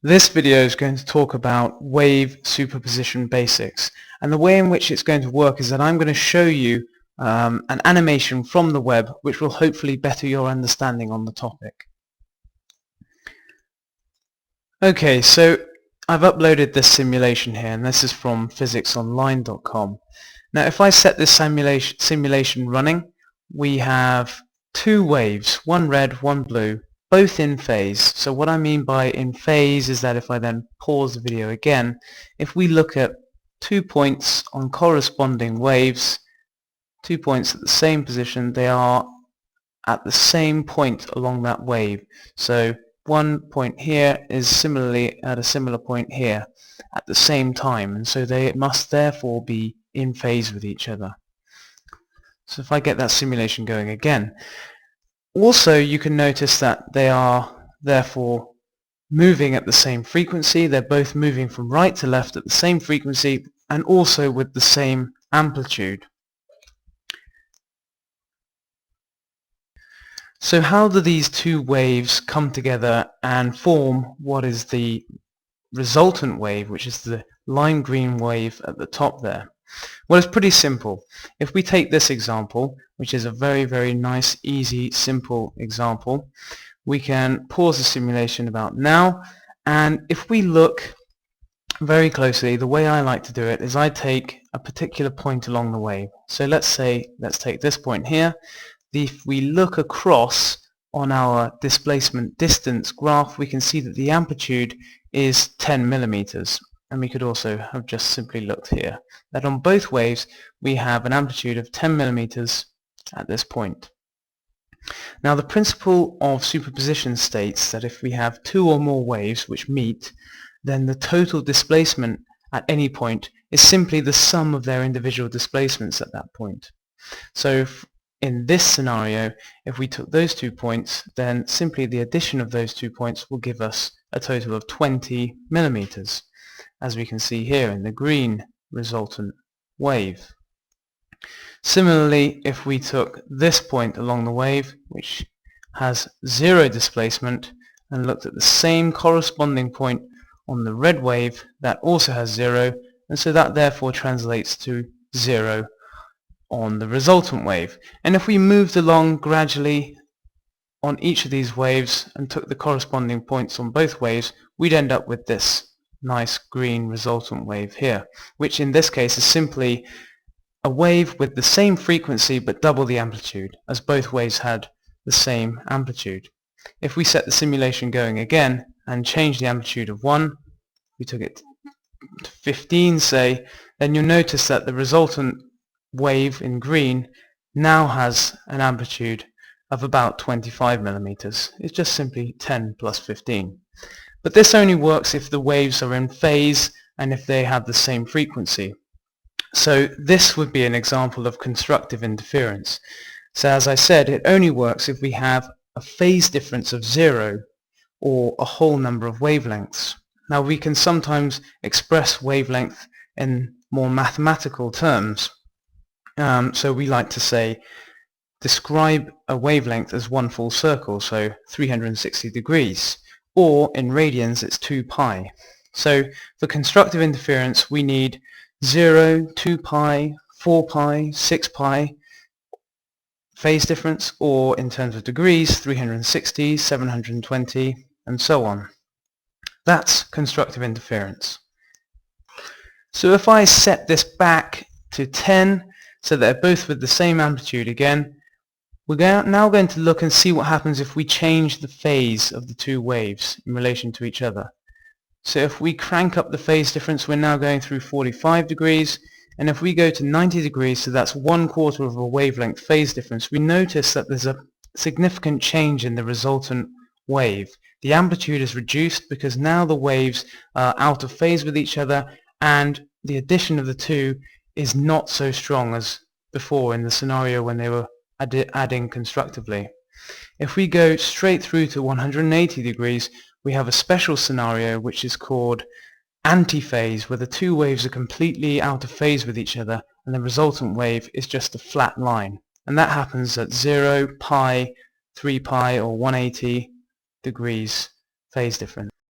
This video is going to talk about wave superposition basics, and the way in which it's going to work is that I'm going to show you an animation from the web which will hopefully better your understanding on the topic. Okay, so I've uploaded this simulation here, and this is from physicsonline.com. Now if I set this simulation running, we have two waves, one red, one blue, both in phase. So what I mean by in phase is that if I then pause the video again, if we look at 2 points on corresponding waves, 2 points at the same position, they are at the same point along that wave. So one point here is similarly at a similar point here at the same time, and so they must therefore be in phase with each other. So if I get that simulation going again, also you can notice that they are therefore moving at the same frequency. They're both moving from right to left at the same frequency and also with the same amplitude. So how do these two waves come together and form what is the resultant wave, which is the lime green wave at the top there? Well, it's pretty simple. If we take this example, which is a very nice, easy, simple example, we can pause the simulation about now, and if we look very closely, the way I like to do it is I take a particular point along the wave. So let's take this point here. If we look across on our displacement distance graph, we can see that the amplitude is 10 millimeters. And we could also have just simply looked here, that on both waves we have an amplitude of 10 millimeters at this point. Now the principle of superposition states that if we have two or more waves which meet, then the total displacement at any point is simply the sum of their individual displacements at that point. So in this scenario, if we took those 2 points, then simply the addition of those 2 points will give us a total of 20 millimeters, as we can see here in the green resultant wave. Similarly, if we took this point along the wave, which has 0 displacement, and looked at the same corresponding point on the red wave, that also has 0, and so that therefore translates to 0 on the resultant wave. And if we moved along gradually on each of these waves and took the corresponding points on both waves, we'd end up with this nice green resultant wave here, which in this case is simply a wave with the same frequency but double the amplitude, as both waves had the same amplitude. If we set the simulation going again and change the amplitude of 1, we took it to 15 say, then you'll notice that the resultant wave in green now has an amplitude of about 25 millimeters. It's just simply 10 plus 15. But this only works if the waves are in phase and if they have the same frequency. So this would be an example of constructive interference. So as I said, it only works if we have a phase difference of 0 or a whole number of wavelengths. Now we can sometimes express wavelength in more mathematical terms. So we like to say, describe a wavelength as one full circle, so 360 degrees. Or in radians it's 2 pi. So for constructive interference we need 0, 2 pi, 4 pi, 6 pi phase difference, or in terms of degrees 360, 720 and so on. That's constructive interference. So if I set this back to 10 so they're both with the same amplitude again, we're now going to look and see what happens if we change the phase of the two waves in relation to each other. So if we crank up the phase difference, we're now going through 45 degrees, and if we go to 90 degrees, so that's 1/4 of a wavelength phase difference, we notice that there's a significant change in the resultant wave. The amplitude is reduced because now the waves are out of phase with each other, and the addition of the two is not so strong as before in the scenario when they were adding constructively. If we go straight through to 180 degrees, we have a special scenario which is called antiphase, where the two waves are completely out of phase with each other and the resultant wave is just a flat line. And that happens at 0, pi, 3 pi or 180 degrees phase difference.